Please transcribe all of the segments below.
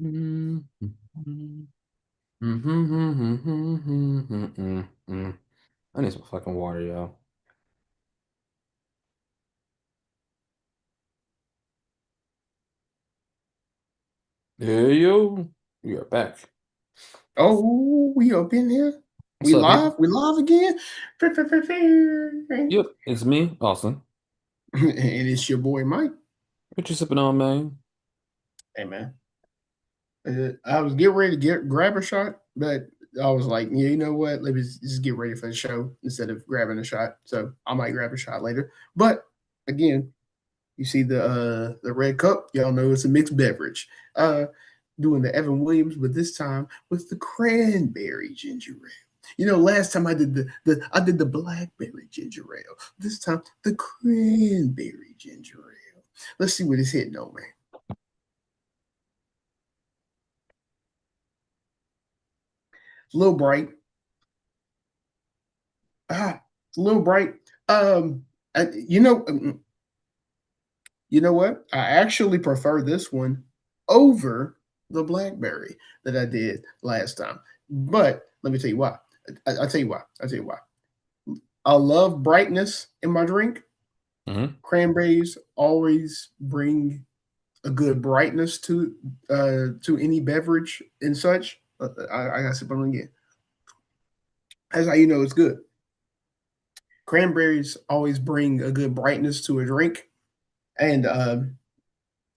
Mm, I need some fucking water, yo. Hey, yo. We are back. Oh, we up in here. What's We up, live. people? We live again. Yep, it's me, Austin. And it's your boy Mike. What you sipping on, man? Hey man, I was getting ready to grab a shot, but I was like, yeah, you know what? Let me just get ready for the show instead of grabbing a shot. So I might grab a shot later. But again, you see the red cup. Y'all know it's a mixed beverage. Doing the Evan Williams, but this time with the cranberry ginger ale. You know, last time I did the blackberry ginger ale. This time the cranberry ginger ale. Let's see what it's hitting on, man. It's a little bright. It's a little bright. Um, I, you know, you know what? I actually prefer this one over the blackberry that I did last time. But let me tell you why. I'll tell you why. I'll tell you why. I love brightness in my drink. Mm-hmm. Cranberries always bring a good brightness to any beverage and such. I got to sip on it again. That's how you know it's good. Cranberries always bring a good brightness to a drink, and I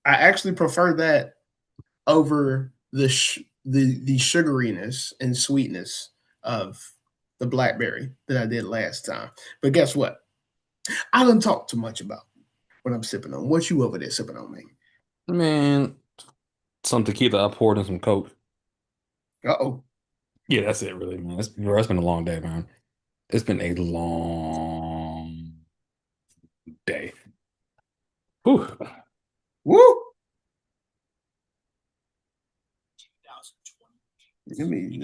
actually prefer that over the sugariness and sweetness of the blackberry that I did last time. But guess what? I don't talk too much about what I'm sipping on. What you over there sipping on, man? Man, some tequila I poured in some Coke. Uh oh. Yeah, that's it, really, man. It's been a long day, man. It's been a long day. Whew. Woo! Let me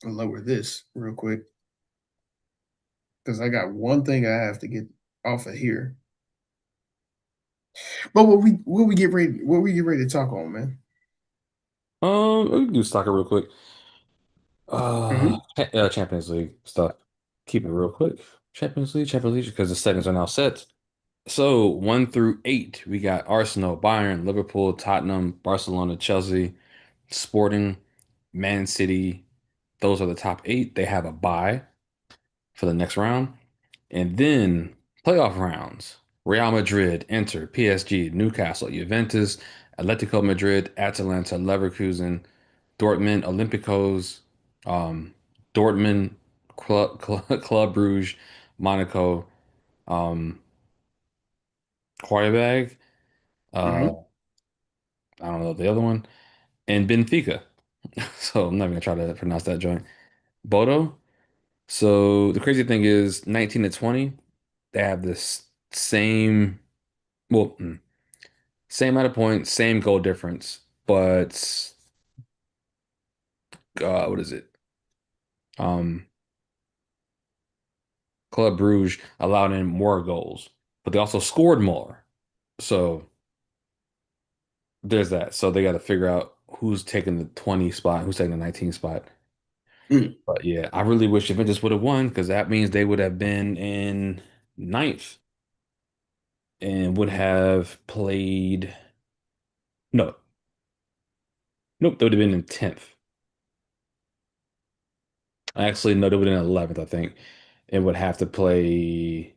lower this real quick because I got one thing I have to get off of here. But what we get ready to talk on, man. We can do soccer real quick. Hmm. Champions League stuff. Keep it real quick. Champions League, because the settings are now set. So 1 through 8, we got Arsenal, Bayern, Liverpool, Tottenham, Barcelona, Chelsea, Sporting, Man City. Those are the top 8. They have a bye for the next round. And then playoff rounds. Real Madrid, Inter, PSG, Newcastle, Juventus, Atletico Madrid, Atalanta, Leverkusen, Dortmund, Olympiacos, um, Dortmund, Club Brugge, Monaco, um, Qarabag, uh, Hmm. I don't know the other one, and Benfica. So I'm not even gonna try to pronounce that joint. Bodo. So the crazy thing is 19 to 20, they have this same, well, same amount of points, same goal difference, but what is it? Um, Club Brugge allowed in more goals, but they also scored more. So there's that. So they got to figure out who's taking the 20 spot, who's taking the 19 spot. Mm. But yeah, I really wish Juventus would have won because that means they would have been in ninth and would have played. No, nope, they would have been in 10th. Actually, no, they would have been in 11th, I think, and would have to play.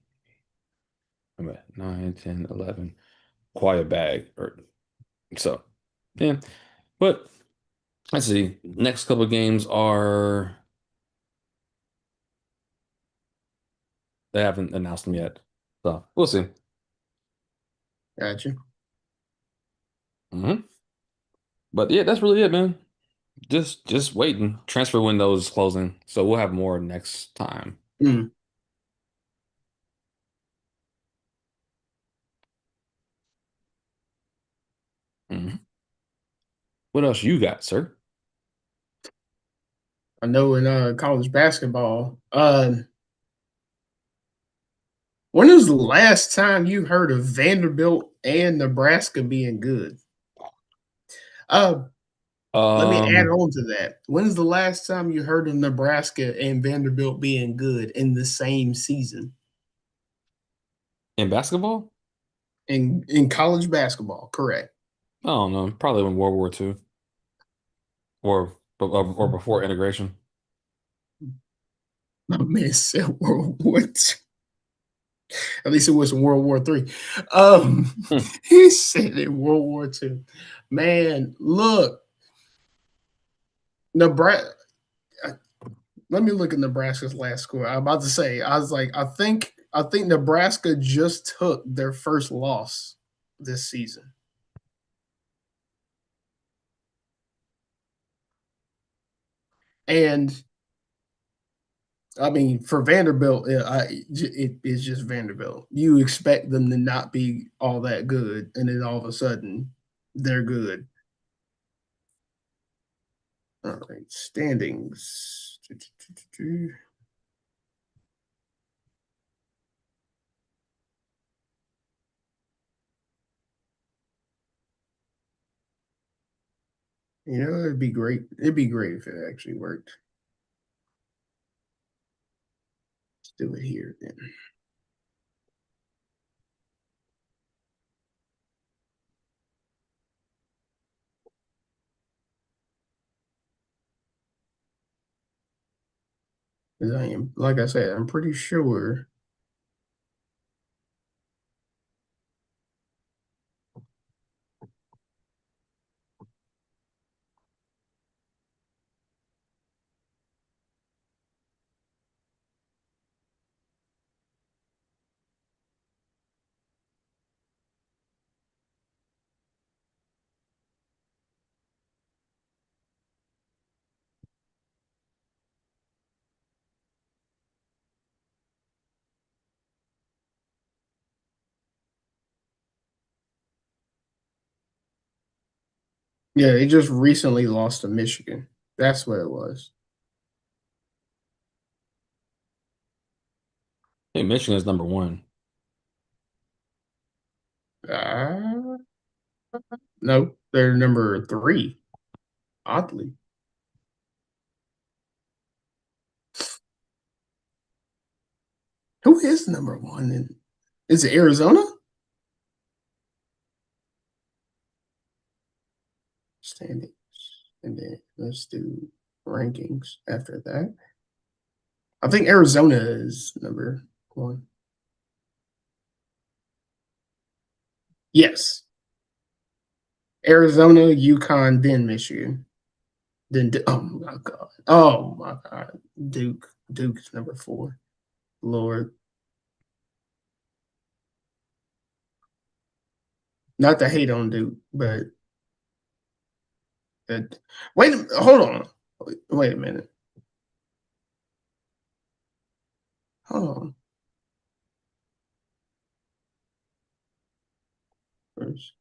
I'm at 9, 10, 11. Quiet bag. Or so. Yeah. But let's see. Next couple of games are they haven't announced them yet. So we'll see. Gotcha. Hmm. But yeah, that's really it, man. Just waiting. Transfer window is closing. So we'll have more next time. Mm. Mhm. What else you got, sir? I know in college basketball. When was the last time you heard of Vanderbilt and Nebraska being good? Uh, Let me add Um, on to that. When's the last time you heard of Nebraska and Vanderbilt being good in the same season in basketball, in college basketball? Correct. I don't know. Probably in World War II or before integration. My man said World War II. At least it was in World War III. Um, Hmm. he said in World War II. Man, look, Nebraska. Let me look at Nebraska's last score. I'm about to say, I was like, I think Nebraska just took their first loss this season. And I mean, for Vanderbilt, it is just Vanderbilt. You expect them to not be all that good, and then all of a sudden, they're good. All right, standings. You know, it'd be great. It'd be great if it actually worked. Let's do it here then. 'Cause I am, like I said, I'm pretty sure. Yeah, they just recently lost to Michigan. That's what it was. Hey, Michigan is number one. Uh, no, they're number three. Oddly, who is number one? Is it Arizona? Standings, and then let's do rankings after that. I think Arizona is number one. Yes, Arizona, Yukon, then Michigan, then oh my god, Duke's number four. Lord, not to hate on Duke, but that. Wait, hold on. Wait a minute. Hold on. First.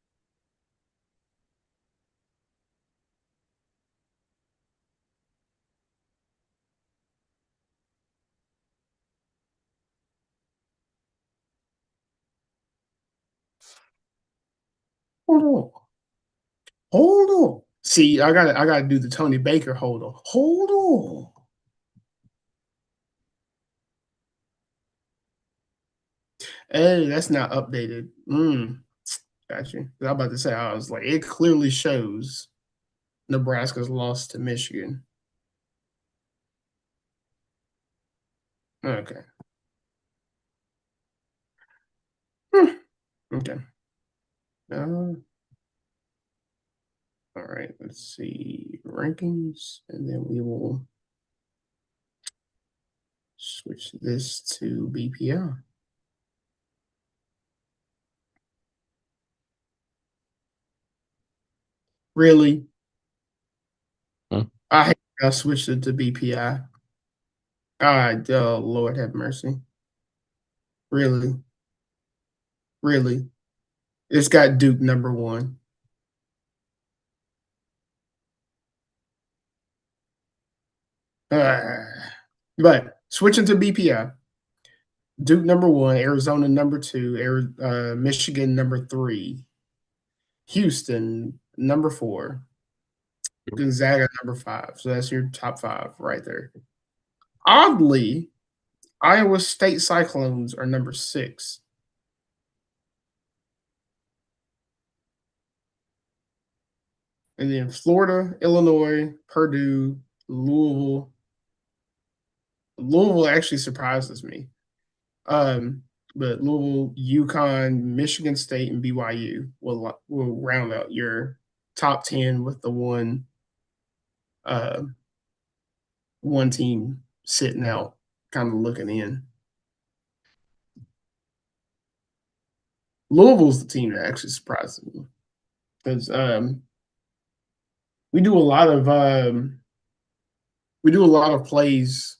Hold on. Hold on. See, I gotta do the Tony Baker hold on. Hold on. Hey, that's not updated. Got you. I was about to say, I was like, it clearly shows Nebraska's loss to Michigan. Okay. Hmm, okay. Uh, all right. Let's see rankings, and then we will switch this to BPI. Really? Hmm. I switched it to BPI. All right. Oh, Lord have mercy. Really? Really? It's got Duke number one. Uh, but switching to BPI, Duke number one, Arizona number two, Michigan number three, Houston number four. Gonzaga number 5. So that's your top 5 right there. Oddly, Iowa State Cyclones are number 6. And then Florida, Illinois, Purdue, Louisville. Louisville actually surprises me. But Louisville, UConn, Michigan State, and BYU will round out your top 10 with the uh, one team sitting out, kind of looking in. Louisville's the team that actually surprises me because we do a lot of plays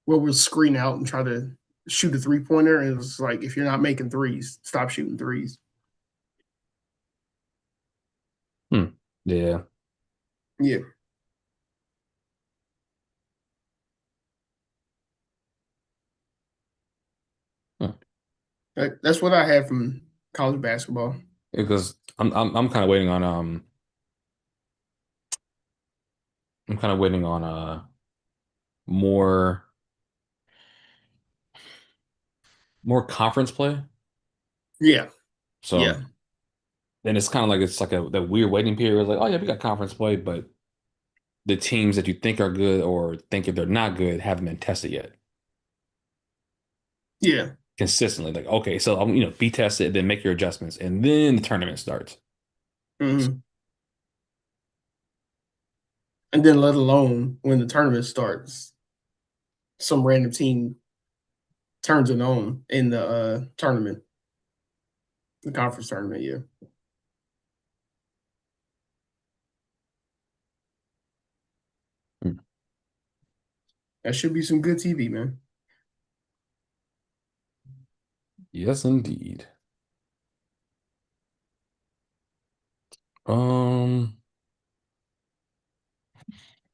where we'll screen out and try to shoot a 3-pointer, and it's like if you're not making threes, stop shooting threes. Yeah. Yeah, Hmm. that's what I had from college basketball. Because I'm kind of waiting on I'm kind of waiting on more more conference play. Yeah, So yeah, then it's kind of like it's like a that weird waiting period. It's like, oh yeah, we got conference play, but the teams that you think are good or think if they're not good haven't been tested yet yeah. consistently. Like, okay, so be tested, then make your adjustments, and then the tournament starts. Hmm. And then let alone when the tournament starts, some random team turns it on in the tournament, the conference tournament. Yeah, Mm. that should be some good TV, man. Yes, indeed. Um,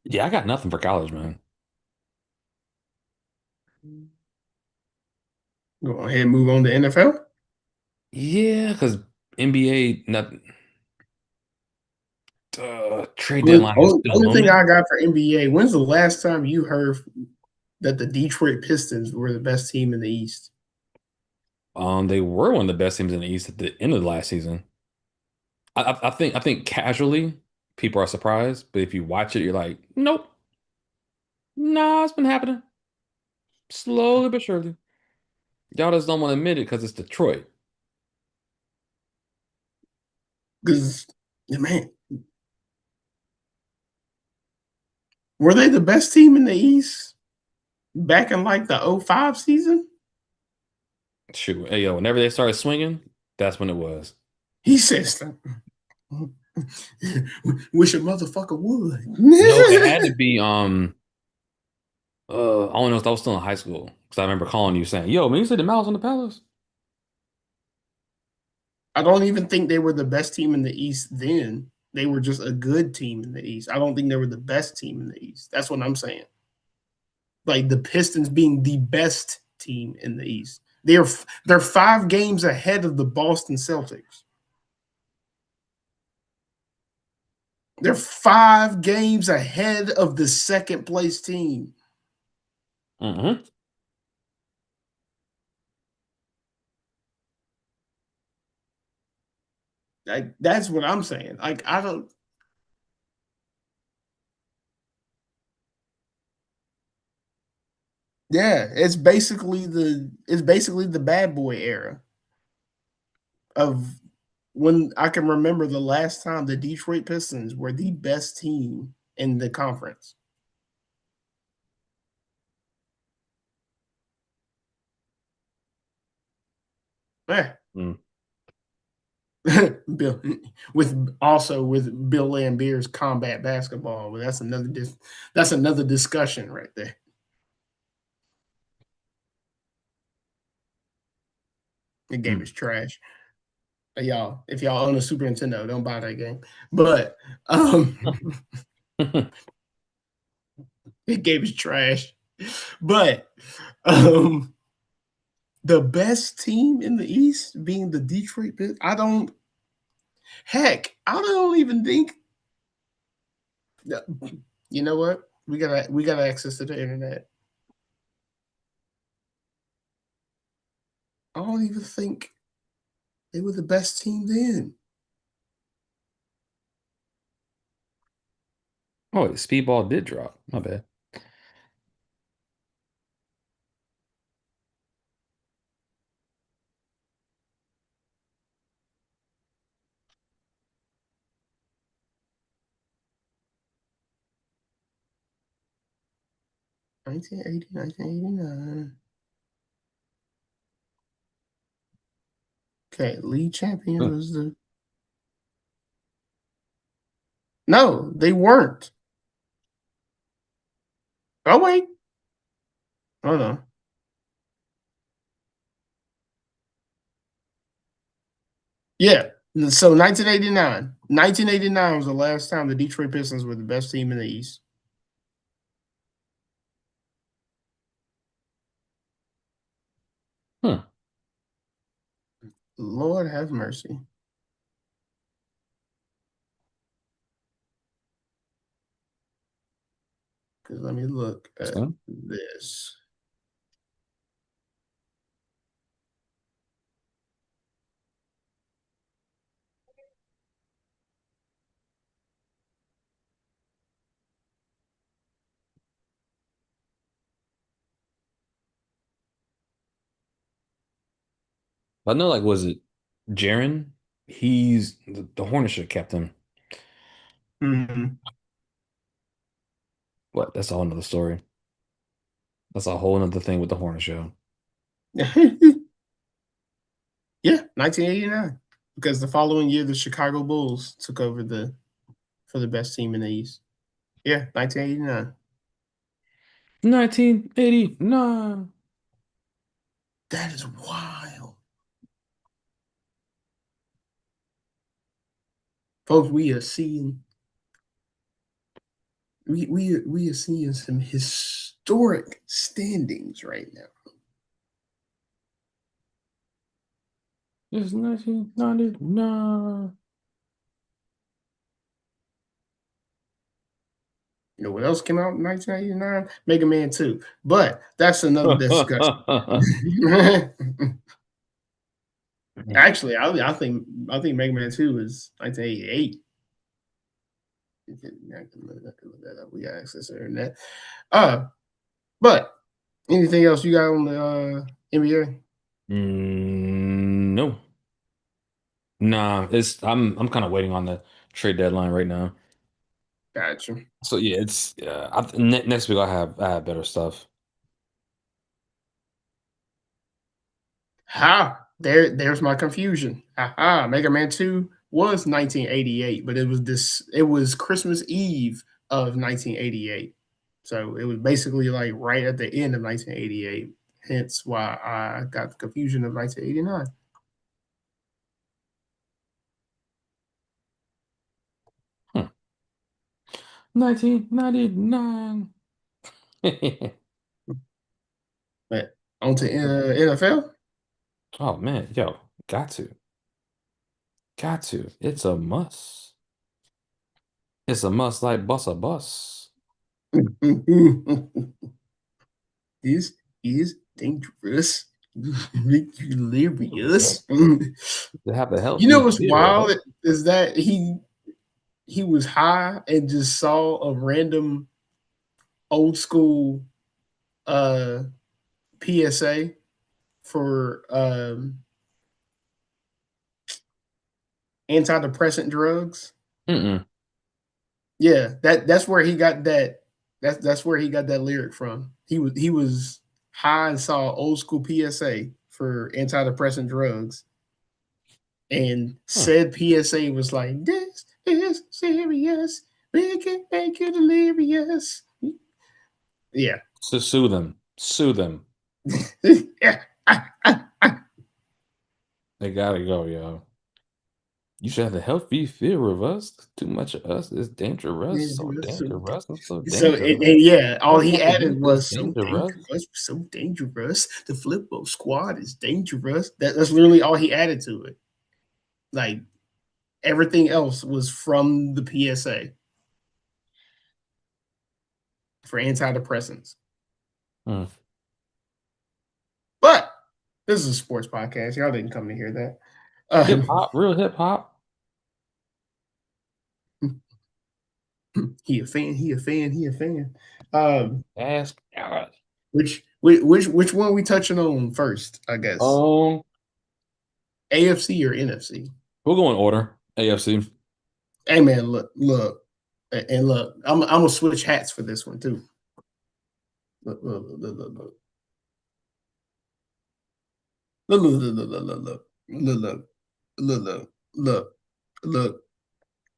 yeah, I got nothing for college, man. Go ahead and move on to NFL. Yeah, because NBA, not trade Only, deadline is only, still only thing looming. I got for NBA. When's the last time you heard that the Detroit Pistons were the best team in the East? They were one of the best teams in the East at the end of the last season. I think casually people are surprised, but if you watch it, you're like, nope, nah, it's been happening slowly but surely. Y'all just don't want to admit it because it's Detroit. Because, man, were they the best team in the East back in like the '05 season? Shoot, hey, yo, whenever they started swinging, that's when it was. He says, wish a motherfucker No, it had would. to be I don't know if I was still in high school because I remember calling you saying, "Yo, man, you see the Mouse on the Palace?" I don't even think they were the best team in the East then. They were just a good team in the East. I don't think they were the best team in the East. That's what I'm saying. Like the Pistons being the best team in the East. They're 5 games ahead of the Boston Celtics. They're 5 games ahead of the second place team. Mm-hmm. Like that's what I'm saying. Like I don't. Yeah, it's basically the bad boy era of when I can remember the last time the Detroit Pistons were the best team in the conference. Eh. Mm. Bill with Bill Lambier's combat basketball, but that's another discussion right there. The game Mm. is trash. Y'all, if y'all own a Super Nintendo, don't buy that game. But um the game is trash. But um the best team in the East being the Detroit Pistons, I don't even think Yeah. You know what? We got access to the internet. I don't even think they were the best team then. Oh, wait, Speedball did drop. My bad. 1980, 1989. Okay, league champion Huh. was the no, they weren't. Oh wait, hold on. Yeah, so 1989. 1989 was the last time the Detroit Pistons were the best team in the East. Huh. Lord have mercy. Because let me look at So, this. I know, like, was it Jaren? He's the Hornets should have kept him. Mhm. What? That's a whole nother story. That's a whole nother thing with the Hornet show. Yeah, 1989. Because the following year, the Chicago Bulls took over the for the best team in the East. Yeah, 1989. 1989. That is wild. Folks, we are seeing some historic standings right now. It's 1999. You know what else came out in 1989? Mega Man 2. But that's another discussion. Actually, I think Mega Man 2 is 1988. Look that up. We got access to the internet. But anything else you got on the NBA? No. Nah, I'm kind of waiting on the trade deadline right now. Gotcha. So yeah, it's next week I have better stuff. Ha! There's my confusion. Ha! Mega Man 2 was 1988, but it was Christmas Eve of 1988. So it was basically like right at the end of 1988. Hence why I got the confusion of 1989. 1999. But on to NFL. Oh man, yo, got to. Got to. It's a must. It's a must like bus a bus. This is dangerous. Yeah. Hilarious. To have a You know healthy what's fear of wild us. is that he was high and just saw a random old school uh PSA for antidepressant drugs. Mm-mm. Yeah, that's where he got that that's where he got that lyric from. He was high and saw old school PSA for antidepressant drugs, and Huh. said PSA was like, "This is serious. We can make you delirious." Yeah, So sue them. Sue them. yeah. They gotta go, yo. You should have a healthy fear of us. Too much of us is dangerous. So dangerous and so So dangerous. and yeah, all What he type of added youth is was so dangerous? dangerous, so dangerous. The flip-up squad is dangerous. That's literally all he added to it. Like everything else was from the PSA. for antidepressants. Hmm. But this is a sports podcast. Y'all didn't come to hear that. Hip hop, real hip hop. He a fan. He a fan. He a fan. Um, Ask God. which one we touching on first? I guess Um, AFC or NFC. we'll go in order. AFC. Hey man, look, and look. I'm gonna switch hats for this one too. Look, look, look, look, look, look, look, look, look, look, look, look, look, look, look, look,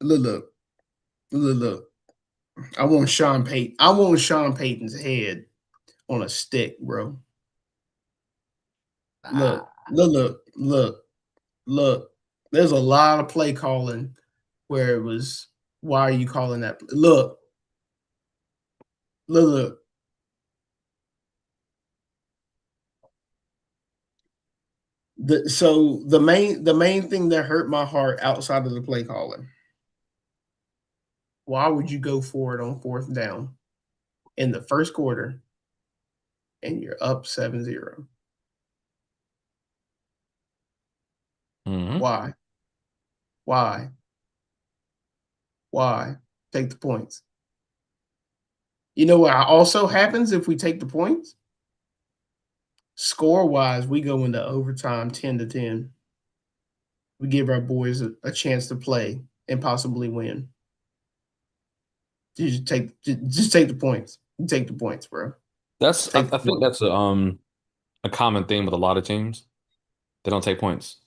look, look, look, look. I want Sean Payton. I want Sean Payton's head on a stick, bro. Look, Ah, look, look, look, look. There's a lot of play calling where it was, why are you calling that? Look, look, look. So the main thing that hurt my heart outside of the play calling, why would you go for it on fourth down in the first quarter and you're up 7-0? hmm. Why? Why? Why? Take the points. You know what also happens if we take the points? Score wise, we go into overtime 10-10. We give our boys a chance to play and possibly win. Just take the points. You take the points, bro. That's Take the I think points. that's a common thing with a lot of teams. They don't take points,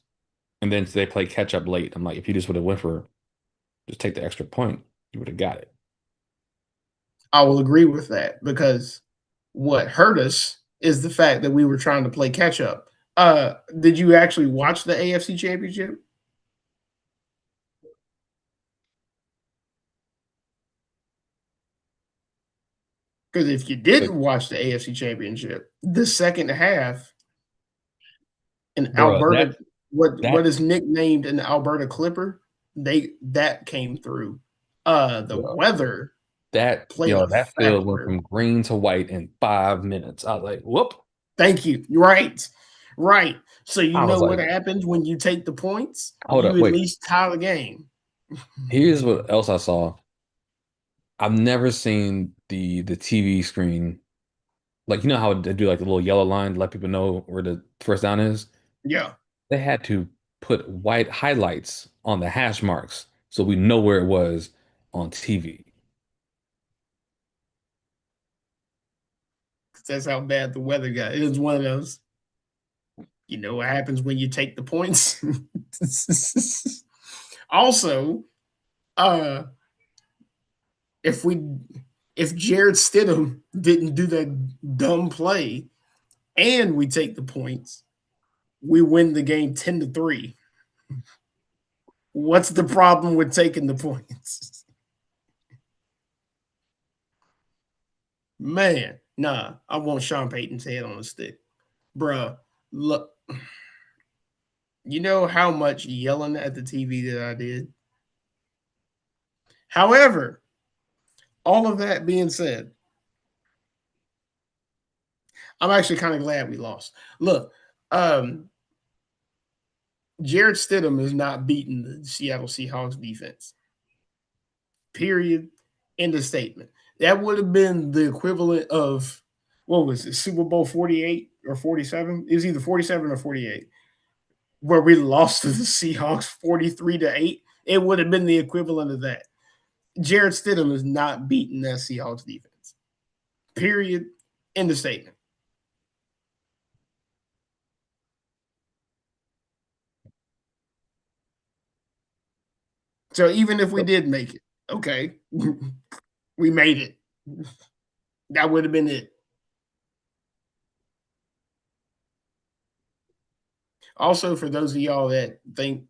and then they play catch up late. I'm like, if you just would have went for just take the extra point, you would have got it. I will agree with that because what hurt us is the fact that we were trying to play catch up. Did you actually watch the AFC Championship? Because if you But didn't watch the AFC Championship, the second half in bro, Alberta, what that is nicknamed an Alberta Clipper, that came through. The yo, weather played a that field went factor. from green to white in 5 minutes. I was like, whoop. Thank you. You're right. Right. So you I was know what like, happens when you take the points? hold You up, at wait. least tie the game. Here's what else I saw. I've never seen the TV screen. Like, you know how they do like the little yellow line to let people know where the first down is? Yeah. They had to put white highlights on the hash marks so we know where it was on TV. That's how bad the weather got. It was one of those. You know what happens when you take the points? Also, uh, if we if Jared Stidham didn't do that dumb play and we take the points, we win the game 10-3. What's the problem with taking the points? Man, nah, I want Sean Payton's head on a stick. Bruh, look, you know how much yelling at the TV that I did? However, all of that being said, I'm actually kind of glad we lost. Look, um, Jared Stidham is not beating the Seattle Seahawks defense. Period. End of statement. That would have been the equivalent of what was it, Super Bowl 48 or 47? It was either 47 or 48, where we lost to the Seahawks 43-8. It would have been the equivalent of that. Jared Stidham is not beating that Seahawks defense. Period. End of statement. So even if we did make it, okay, we made it. That would have been it. Also, for those of y'all that think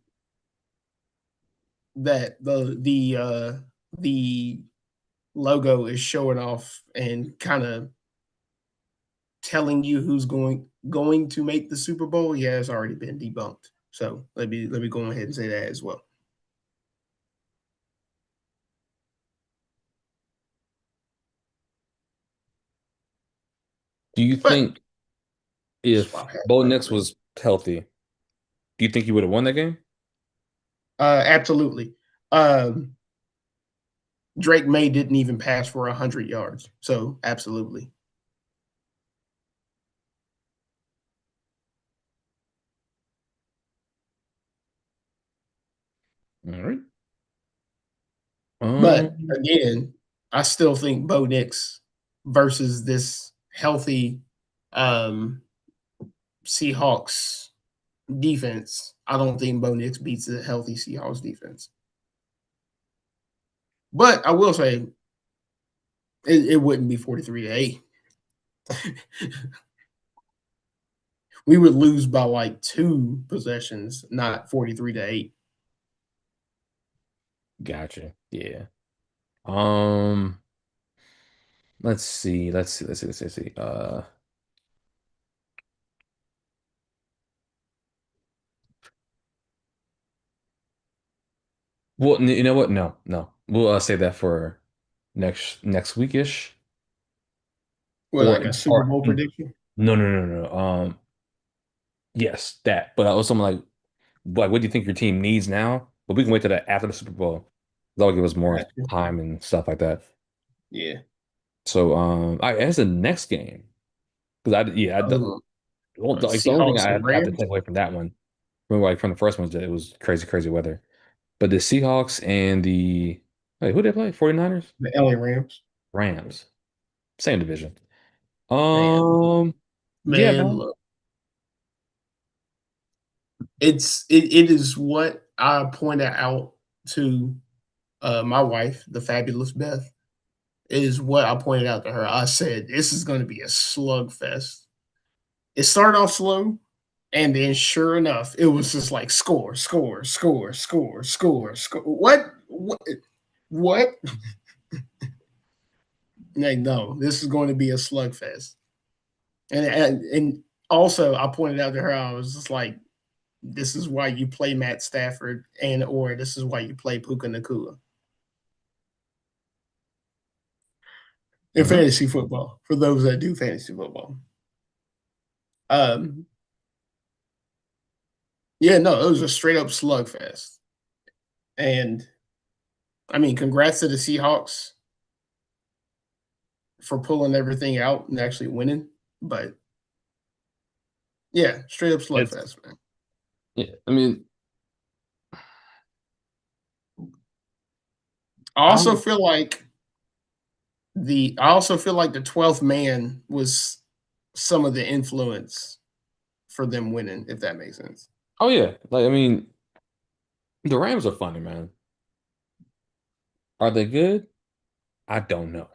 that the logo is showing off and kind of telling you who's going to make the Super Bowl, yeah, it's already been debunked. So let me go ahead and say that as well. Do you But think if swap half Bo my Nix memory. was healthy, do you think he would have won that game? Absolutely. Um, Drake May didn't even pass for 100 yards, so absolutely. All right. But Um, again, I still think Bo Nix versus this healthy um, Seahawks defense. I don't think Bo Nix beats a healthy Seahawks defense. But I will say it wouldn't be 43-8. We would lose by like 2 possessions, not 43-8. gotcha. Yeah. Um, let's see. Let's see. Well, you know what? No, no. We'll save that for next weekish. Well, like a Super Bowl prediction. No, no, no, no. Yes, that. But also, I'm like, what do you think your team needs now? But we can wait till that after the Super Bowl. That'll give us more Gotcha. time and stuff like that. Yeah. So, all right, as the next game, because Um, like the only thing Seahawks I and have to Rams. take away from that one, remember, like from the first one, is that it was crazy, crazy weather. But the Seahawks and the wait, who did they play? 49ers? The LA Rams. Rams, same division. Man, Um, yeah, man, man. look, it is what I pointed out to my wife, the fabulous Beth. It is what I pointed out to her. I said this is going to be a slugfest. It started off slow, and then sure enough, it was just like score, score, score, score, score, score. What? What? What? Like, no, this is going to be a slugfest. And also, I pointed out to her, I was just like, this is why you play Matt Stafford and or this is why you play Puka Nakua in Uh-huh. fantasy football for those that do fantasy football. Um, yeah, no, it was a straight up slugfest. And I mean, congrats to the Seahawks for pulling everything out and actually winning. But yeah, straight up It's slugfest, man. yeah. I mean, I also I'm feel like I also feel like the 12th man was some of the influence for them winning, if that makes sense. oh yeah, like I mean, the Rams are funny, man. Are they good? I don't know.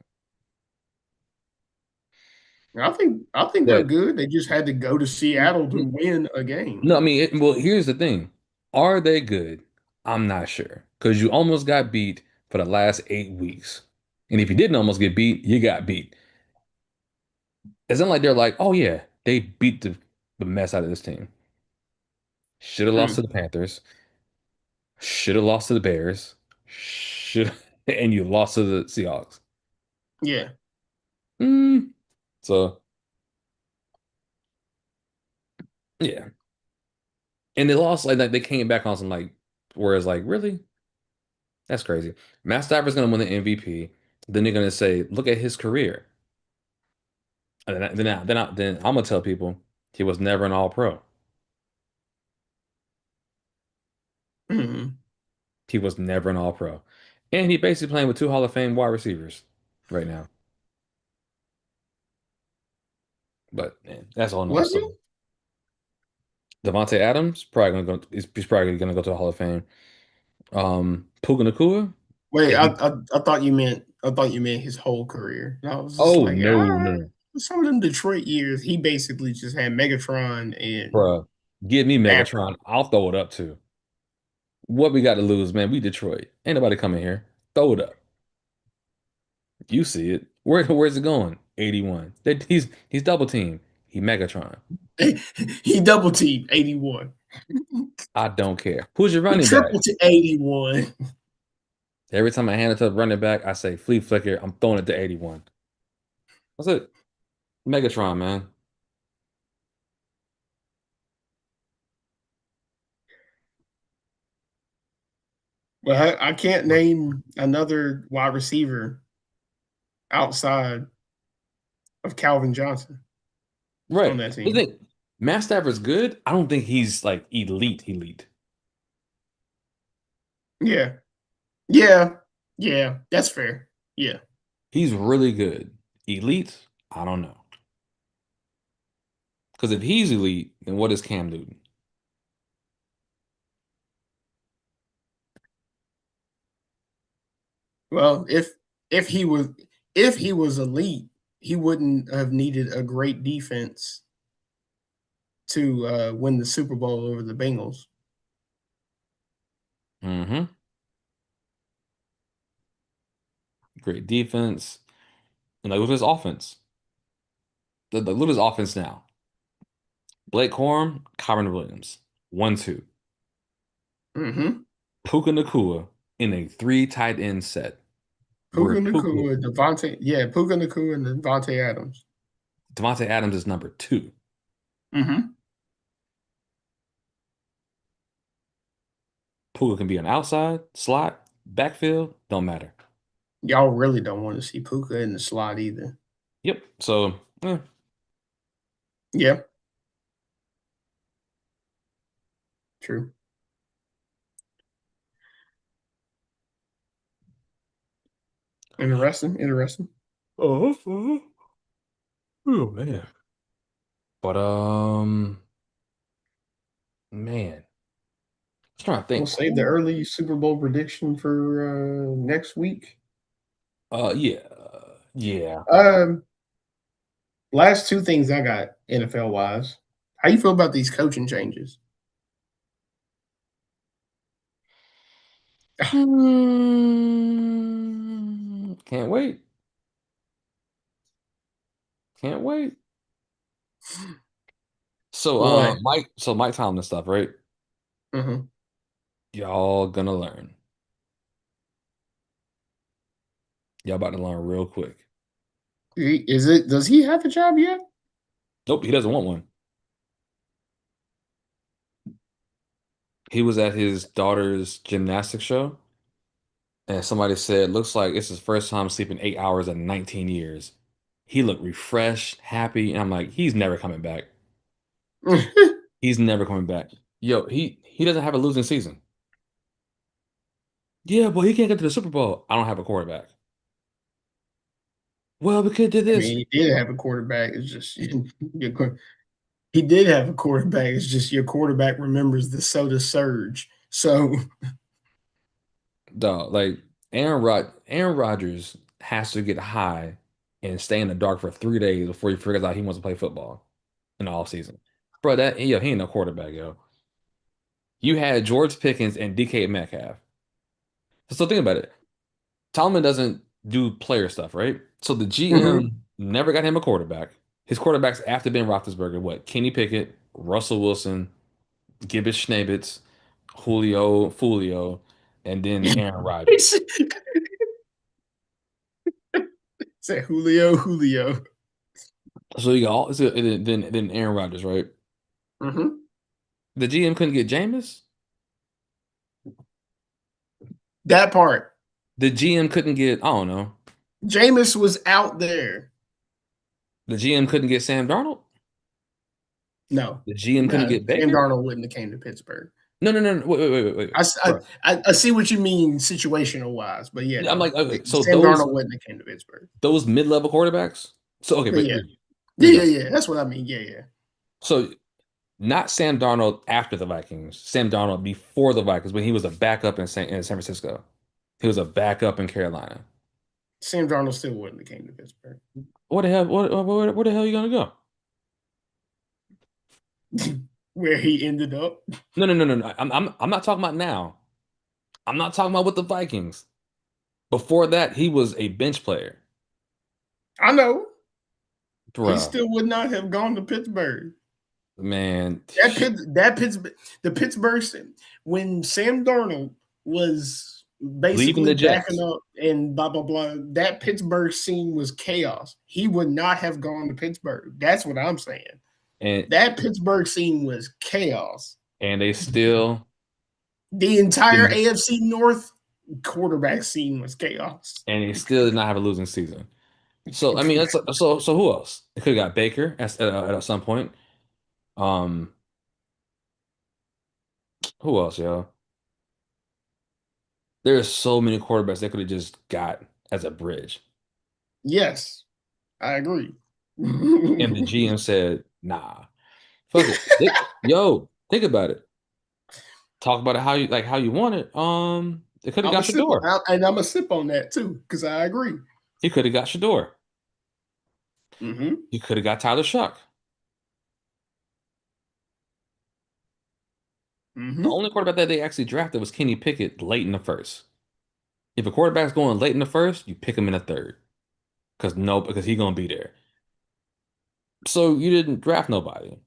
I think they're But good. They just had to go to Seattle to win a game. no, I mean, well, here's the thing. Are they good? I'm not sure. Because you almost got beat for the last 8 weeks. And if you didn't almost get beat, you got beat. It's not like they're like, oh yeah, they beat the mess out of this team. Should have lost to Mm, the Panthers. Should have lost to the Bears. Should and you lost to the Seahawks. yeah. Mm. So yeah. And they lost like they came back on some like whereas like really? That's crazy. Matt Stafford's gonna win the MVP. Then they're gonna say, look at his career. And then I'm gonna tell people he was never an all-pro. Mm. He was never an all-pro. And he basically playing with two Hall of Fame wide receivers right now. But man, that's a whole nother Was he? story. Devontae Adams probably gonna go. He's probably gonna go to the Hall of Fame. Puka Nacua, Wait, if he. I thought you meant his whole career. And I was just Oh like, no, no, no, some of them Detroit years, he basically just had Megatron and bruh. Give me Afro. Megatron. I'll throw it up too. What we got to lose, man? We Detroit. Ain't nobody coming here. Throw it up. You see it. Where's it going? 81. He's double team. He Megatron. He double teamed 81. I don't care. Who's your He running back? triple to 81. Every time I hand it to a running back, I say flea flicker. I'm throwing it to 81. That's it. Megatron, man. Well, I can't name another wide receiver outside of Calvin Johnson on Right. that The team. thing, Matt Stafford's good. I don't think he's like elite, elite. Yeah, yeah, yeah. That's fair. Yeah. He's really good. Elite, I don't know. Because if he's elite, then what is Cam Newton? Well, if he was elite, he wouldn't have needed a great defense to win the Super Bowl over the Bengals. Hmm. Great defense. And like, look at his offense. Look at his offense now. Blake Corum, Kyron Williams. 1-2. Mm-hmm. Puka Nakua in a three tight end set where Puka Nakua, Puka Nakua and Devontae Adams. Devontae Adams is number two. Mm-hmm. Puka can be on outside, slot, backfield, don't matter. Y'all really don't want to see Puka in the slot either. Yep. So, Yeah, true. Interesting. Interesting. oh, oh man. But man, I'm trying to We'll think save the who. early Super Bowl prediction for next week. Yeah, yeah. Um, Last two things I got NFL wise. How you feel about these coaching changes? Can't wait. Can't wait. So, Boy. Mike Tomlin and stuff, right? Mhm. Y'all gonna learn. Y'all about to learn real quick. Does he have a job yet? Nope, he doesn't want one. He was at his daughter's gymnastics show, and somebody said, "Looks like it's his first time sleeping 8 hours in 19 years." He looked refreshed, happy, and I'm like, he's never coming back. He's never coming back. Yo, he doesn't have a losing season. Yeah, but he can't get to the Super Bowl. I don't have a quarterback. Well, we could do I this. mean, he did have a quarterback. It's just he did have a quarterback. It's just your quarterback remembers the soda surge. So Dog, like Aaron Rodgers has to get high and stay in the dark for 3 days before he figures out he wants to play football in the off season. Bro, he ain't no quarterback, yo. You had George Pickens and DK Metcalf. So think about it. Tomlin doesn't do player stuff, right? So the mhm. GM never got him a quarterback. His quarterbacks after Ben Roethlisberger, what? Kenny Pickett, Russell Wilson, Gibbs Schnabitz, Fulio, and then Aaron He Rodgers. said Julio. So you got then Aaron Rodgers, right? Mhm. The GM couldn't get Jameis. That part. The GM couldn't get, I don't know. Jameis was out there. The GM couldn't get Sam Darnold. No, The GM couldn't no. get Sam Baker. Darnold wouldn't have came to Pittsburgh. No, no, no, no. Wait. Bro. I see what you mean situational wise, but yeah, I'm no. like, okay, so Sam Darnold wouldn't have came to Pittsburgh. those mid-level quarterbacks. So okay, But yeah, here we go. That's what I mean. Yeah, yeah. So not Sam Darnold after the Vikings, Sam Darnold before the Vikings when he was a backup in San Francisco. He was a backup in Carolina. Sam Darnold still wouldn't have came to Pittsburgh. What the hell? Where the hell are you gonna go? Where he ended up. No. I'm not talking about now. I'm not talking about with the Vikings. Before that, he was a bench player. I know. He Bruh, still would not have gone to Pittsburgh. man. That Pittsburgh when Sam Darnold was leaving the basically backing Jets. up and blah blah blah. That Pittsburgh scene was chaos. He would not have gone to Pittsburgh. That's what I'm saying. And That Pittsburgh scene was chaos. they still The entire didn't AFC North quarterback scene was chaos. did not have a losing season. So I mean, so who else? It could have got Baker at some point. Um, who else, yo? There's so many quarterbacks they could have just got as a bridge. Yes, I agree. And the GM said, nah, fuck it. Yo, think about it. Talk about it how you want it. They could have I'm a got sip on, Shador. and I'm a sip on that too because I agree. He could have got Shador. Hmm. He could have got Tyler Shuck. The Hmm. only quarterback that they actually drafted was Kenny Pickett late in the first. If a quarterback's going late in the first, you pick him in the third. Because he's gonna be there. So you didn't draft nobody.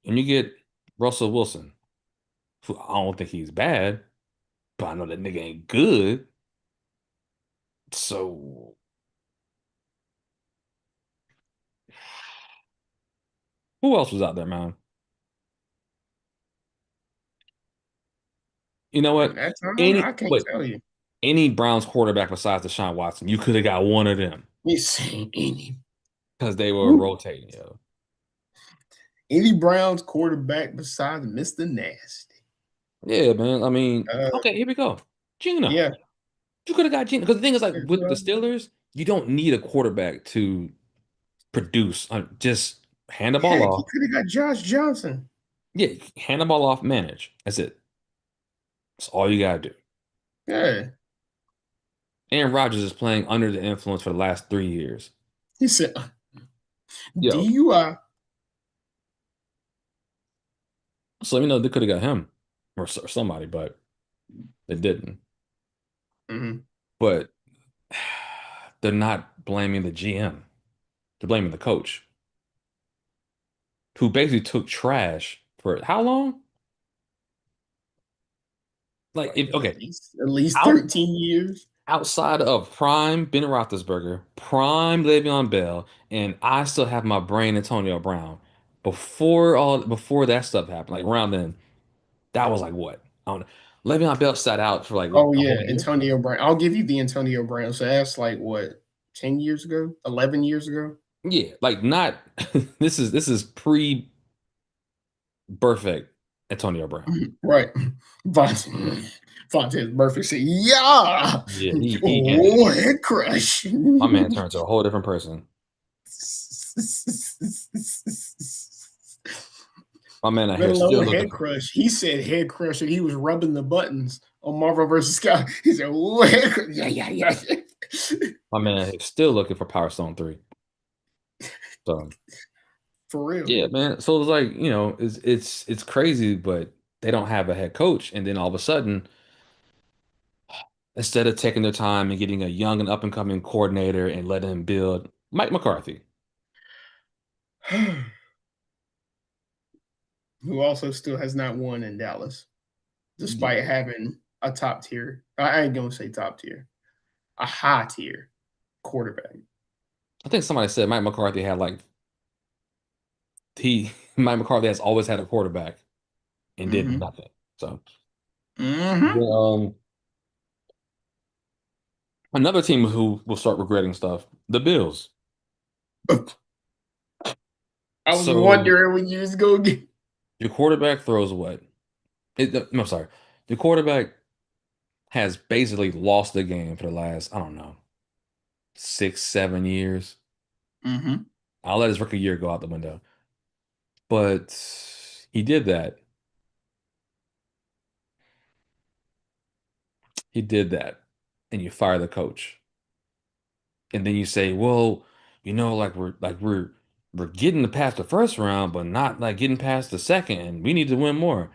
And you get Russell Wilson, who I don't think he's bad, but I know that nigga ain't good. So who else was out there, man? You know And what? that time, I can't Wait, tell you. any Browns quarterback besides Deshaun Watson, you could have got one of them He's saying any. because they were Woo. rotating, yo. Any Browns quarterback besides Mr. Nasty. Yeah, man. I mean, Uh, okay, here we go. Gino. yeah. You could have got Gino. Because the thing is, like, with the Steelers, you don't need a quarterback to produce. Just hand the ball Heck, he off. could have got Josh Johnson. Yeah, hand the ball off, manage. That's it. That's all you gotta do. Yeah. Aaron Rodgers is playing under the influence for the last 3 years. He said Yo, DUI. so let me know they could have got him or somebody, but they didn't. Hmm. But they're not blaming the GM. They're blaming the coach, who basically took trash for how long? Like, Like if okay, at least out 13 years. outside of prime Ben Roethlisberger, prime Le'Veon Bell, and I still have my brain Antonio Brown. Before that stuff happened, like around then, that was like what? I don't know. Le'Veon Bell sat out for like what, Oh a whole yeah, year? Antonio Brown. I'll give you the Antonio Brown. So that's like what, 10 years ago? 11 years ago? Yeah, like not. This is pre perfect Antonio Brown. Right. Fontaine Murphy said, yeah. Yeah, he ended Oh, it. head crush. My man turned to a whole different person. My man out Let here still alone looking head for. crush. He said head crush and he was rubbing the buttons on Marvel vs. Scott. He said, oh, head crush. Yeah, yeah, yeah. My man out here still looking for Power Stone 3. So For real. yeah, man. So it's like, it's crazy, but they don't have a head coach. And then all of a sudden, instead of taking their time and getting a young and up and coming coordinator and letting him build Mike McCarthy. Who also still has not won in Dallas, despite Yeah. having a top tier. I ain't gonna say top tier, a high tier quarterback. I think somebody said Mike McCarthy had like he Mike McCarthy has always had a quarterback and did Mm-hmm. nothing. So Mm-hmm. yeah, another team who will start regretting stuff, the Bills. I was So wondering when you was going to get. your quarterback throws what? I'm sorry. Your quarterback has basically lost the game for the last, I don't know, 6, 7 years. Mm-hmm. I'll let his rookie year go out the window. But he did that. He did that. And you fire the coach. And then you say, well, like we're getting past the first round, but not like getting past the second, and we need to win more.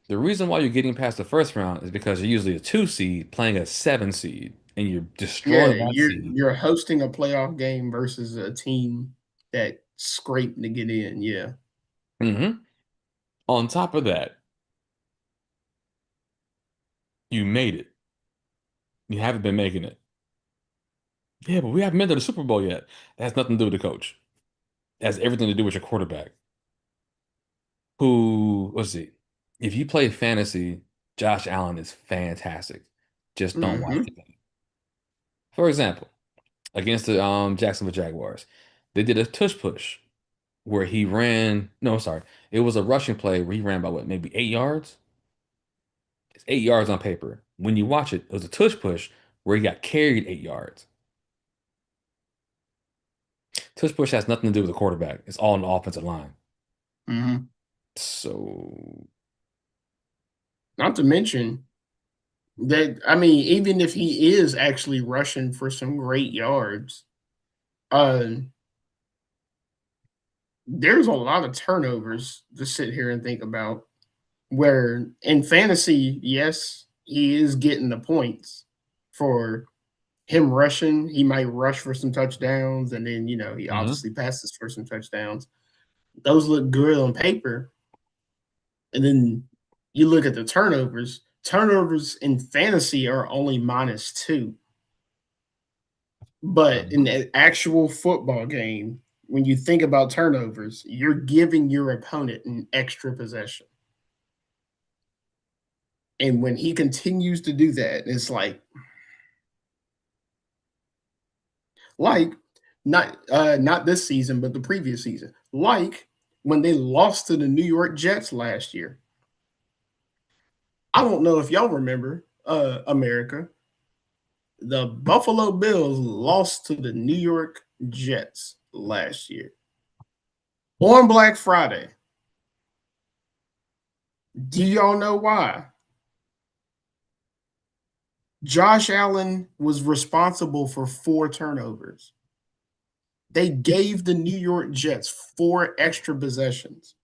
The reason why you're getting past the first round is because you're usually a 2 seed playing a 7 seed, and you're Yeah, destroying that seed. you're hosting a playoff game versus a team that scraped to get in. Yeah. On top of that, you made it. You haven't been making it. Yeah, but we haven't been to the Super Bowl yet. That has nothing to do with the coach. That has everything to do with your quarterback. Who, let's see. If you play fantasy, Josh Allen is fantastic. Just don't watch Hmm. the game. For example, against the Jacksonville Jaguars, they did a tush push where he ran. No, sorry. It was a rushing play where he ran by what, maybe 8 yards? It's 8 yards on paper. When you watch it, it was a tush push where he got carried 8 yards. Tush push has nothing to do with the quarterback. It's all in the offensive line. Hmm. So, Not to mention that, I mean, even if he is actually rushing for some great yards, uh, there's a lot of turnovers to sit here and think about. Where in fantasy, yes, he is getting the points for him rushing. He might rush for some touchdowns, and then he mhm. obviously passes for some touchdowns. Those look good on paper, and then you look at the turnovers. Turnovers in fantasy are only -2, but in Mhm. the actual football game, when you think about turnovers, you're giving your opponent an extra possession. And when he continues to do that, it's like not this season, but the previous season. Like when they lost to the New York Jets last year. I don't know if y'all remember, America. The Buffalo Bills lost to the New York Jets last year on Black Friday. Do y'all know why? Josh Allen was responsible for 4 turnovers. They gave the New York Jets 4 extra possessions,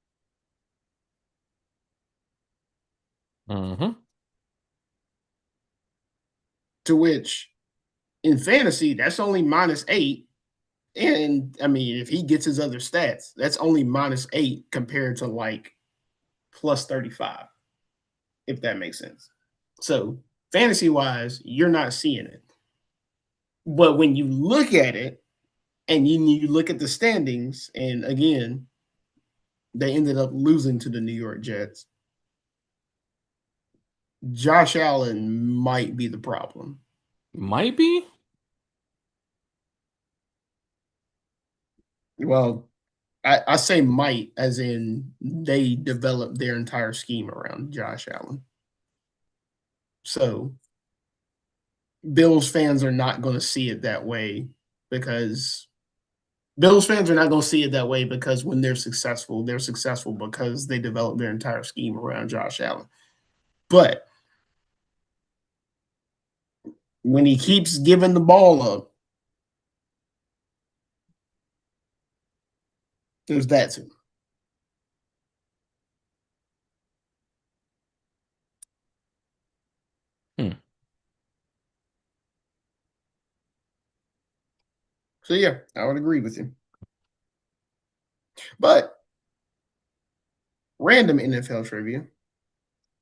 Mhm. to which in fantasy, that's only -8. And I mean, if he gets his other stats, that's only -8 compared to like +35, if that makes sense. So fantasy wise, you're not seeing it. But when you look at it and you look at the standings, and again, they ended up losing to the New York Jets. Josh Allen might be the problem. Might be. Well, I say might as in they developed their entire scheme around Josh Allen. So Bills fans are not going to see it that way because Bills fans are not going to see it that way because when they're successful because they develop their entire scheme around Josh Allen. But when he keeps giving the ball up, there's that too. Hmm. So yeah, I would agree with you. But random NFL trivia,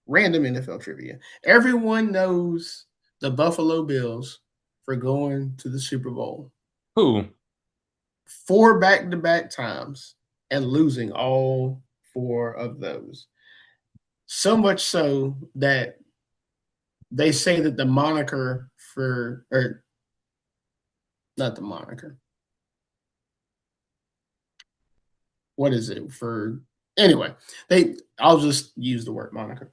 random NFL trivia. Everyone knows the Buffalo Bills for going to the Super Bowl Who? 4 back-to-back times and losing all 4 of those. So much so that they say that the moniker for, or not the moniker, what is it for? Anyway, I'll just use the word moniker.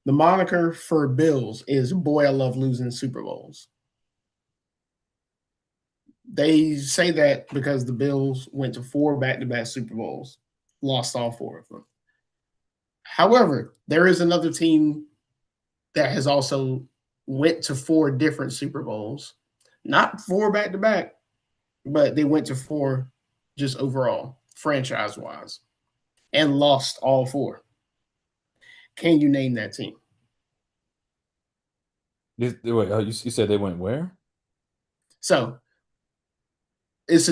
The moniker for Bills is "Boy, I love losing Super Bowls." They say that because the Bills went to 4 back-to-back Super Bowls, lost all 4 of them. However, there is another team that has also went to 4 different Super Bowls, not 4 back-to-back, but they went to 4 just overall, franchise wise, and lost all 4. Can you name that team? Wait, you said they went where? So it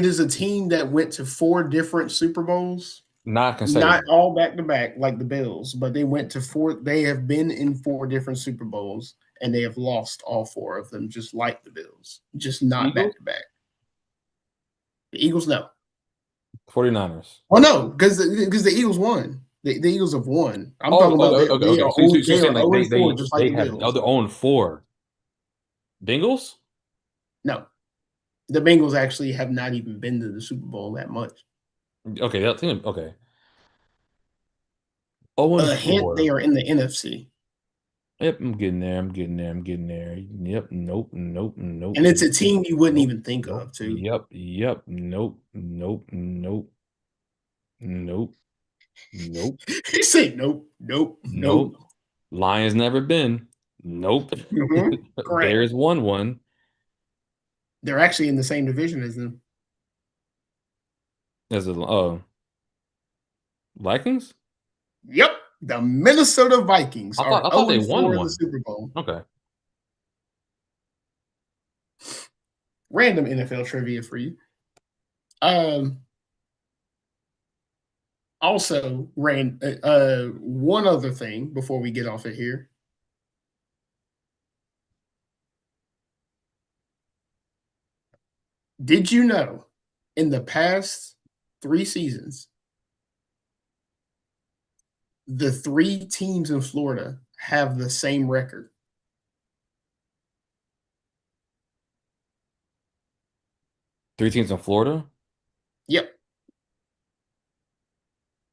is a team that went to 4 different Super Bowls, Not not consecutive. all back to back like the Bills, but they went to 4. They have been in 4 different Super Bowls and they have lost all four of them, just like the Bills, just not Eagles, back to back. The Eagles, no. 49ers. Well, no, because the Eagles won. The Eagles have won. I'm Oh, talking about okay, okay, they okay. are So, so you're they saying are like 0 they and 4, they just like they the have Bills. other own four Bengals? No, the Bengals actually have not even been to the Super Bowl that much. Okay, that thing. Okay, 0 and A hint: they 4. are in the NFC, Yep, I'm getting there. I'm getting there. I'm getting there. Yep. Nope. Nope. Nope. and it's a Nope. team you wouldn't Nope. even think Nope. of, too. Yep. Yep. Nope. Nope. Nope. Nope. Nope. He said, "Nope, nope, nope." Nope. Lions never been. Nope. Correct. Bears won one. They're actually in the same division as them. As a Vikings? Yep, the Minnesota Vikings are I thought 0 they and won 4 in the one. Super Bowl. Okay. Random NFL trivia for you. Um, Also, ran one other thing before we get off of here. Did you know in the past 3 seasons, the 3 teams in Florida have the same record? Three teams in Florida. Yep.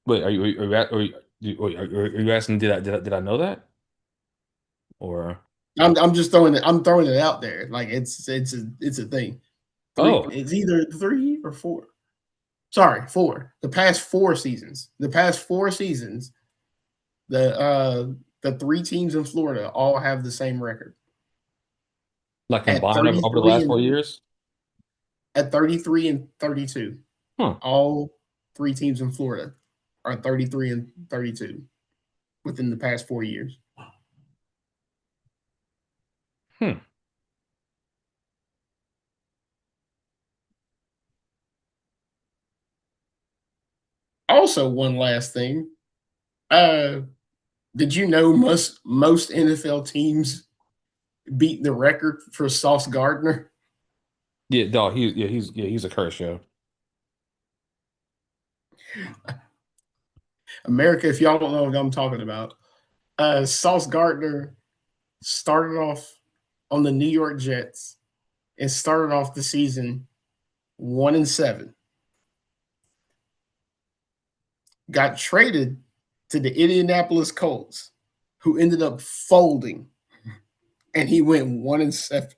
Wait, are you asking? Did I know that? Or I'm just throwing it. I'm throwing it out there. Like it's a thing. Three. oh, It's either 3 or 4. Sorry, 4. The past 4 seasons. The past 4 seasons. The 3 teams in Florida all have the same record like at combined over the 33 last and 4 years? 32. Huh. All 3 teams in Florida are 33 and 32 within the past 4 years. Hmm. Also, one last thing. Uh, did you know most NFL teams beat the record for Sauce Gardner? Yeah, dog. He's a curse, yo. America, if y'all don't know what I'm talking about, Sauce Gardner started off on the New York Jets and started off the season 1-7. Got traded to the Indianapolis Colts, who ended up folding, and he went 1-7.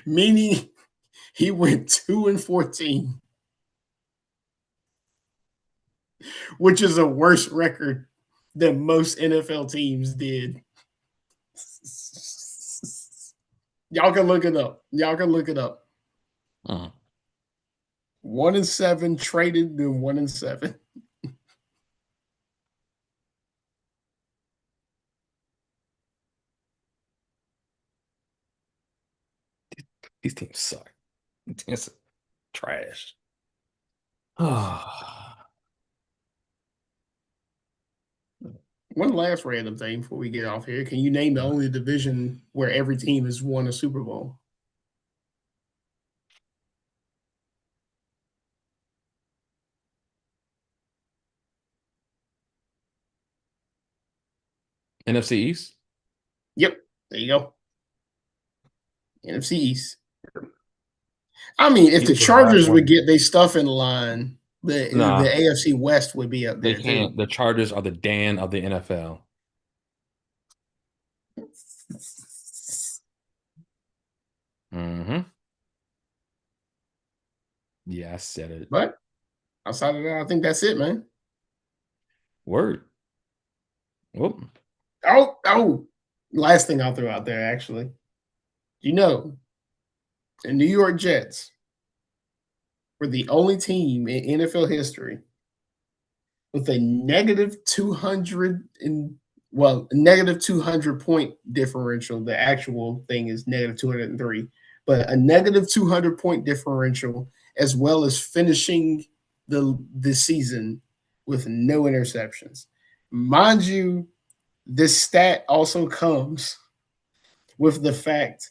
Meaning he went 2-14, which is a worse record than most NFL teams did. Y'all can look it up. Y'all can look it up. Uh, 1-7 traded, then 1-7. these teams suck. It's trash. Oh, One last random thing before we get off here. Can you name the only division where every team has won a Super Bowl? NFC East? Yep. There you go. NFC East. I mean, if the Eagles have Chargers would one. get their stuff in line, the Nah, AFC West would be up they there too. can't. The Chargers are the Dan of the NFL. Mm-hmm. Yeah, I said it. But outside of that, I think that's it, man. Word. Whoop. Oh, last thing I'll throw out there, actually. You know, the New York Jets were the only team in NFL history with a negative 200 and negative 200 point differential. The actual thing is negative 203, but a negative 200 point differential, as well as finishing the season with no interceptions. Mind you, this stat also comes with the fact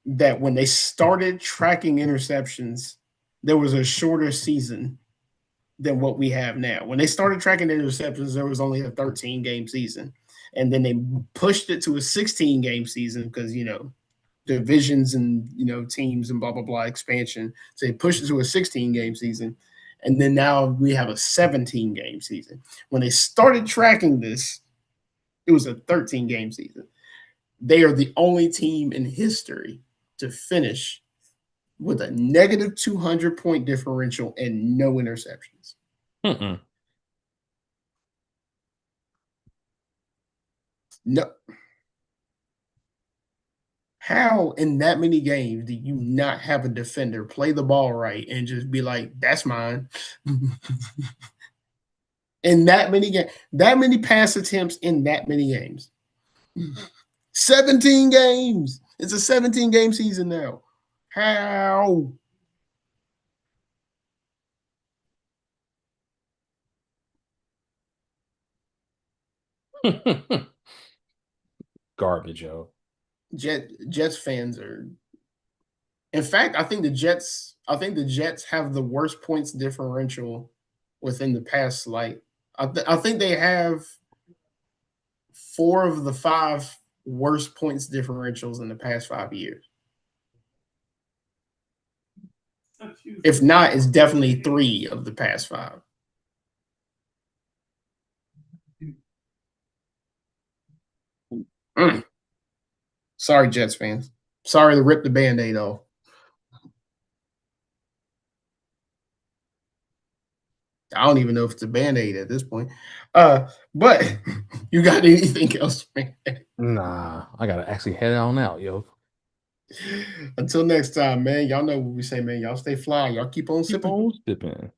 that when they started tracking interceptions, there was a shorter season than what we have now. When they started tracking interceptions, there was only a 13 game season. And then they pushed it to a 16 game season because, divisions and, teams and blah, blah, blah, expansion. So they pushed it to a 16 game season. And then now we have a 17 game season. When they started tracking this, it was a 13 game season. They are the only team in history to finish with a negative 200 point differential and no interceptions. Mm-mm. No. How in that many games do you not have a defender play the ball right and just be like, that's mine? In that many games, that many pass attempts in that many games. 17 games. It's a 17 game season now. How? Garbage, yo. Jets fans are. In fact, I think the Jets have the worst points differential within the past. Like, I think they have 4 of the 5 worst points differentials in the past 5 years. If not, it's definitely 3 of the past 5. Mm. Sorry, Jets fans. Sorry to rip the band-aid off. I don't even know if it's a band-aid at this point. But you got anything else, man? Nah, I gotta actually head on out, yo. Until next time, man. Y'all know what we say, man. Y'all stay fly. Y'all keep on Keep sipping. on sipping.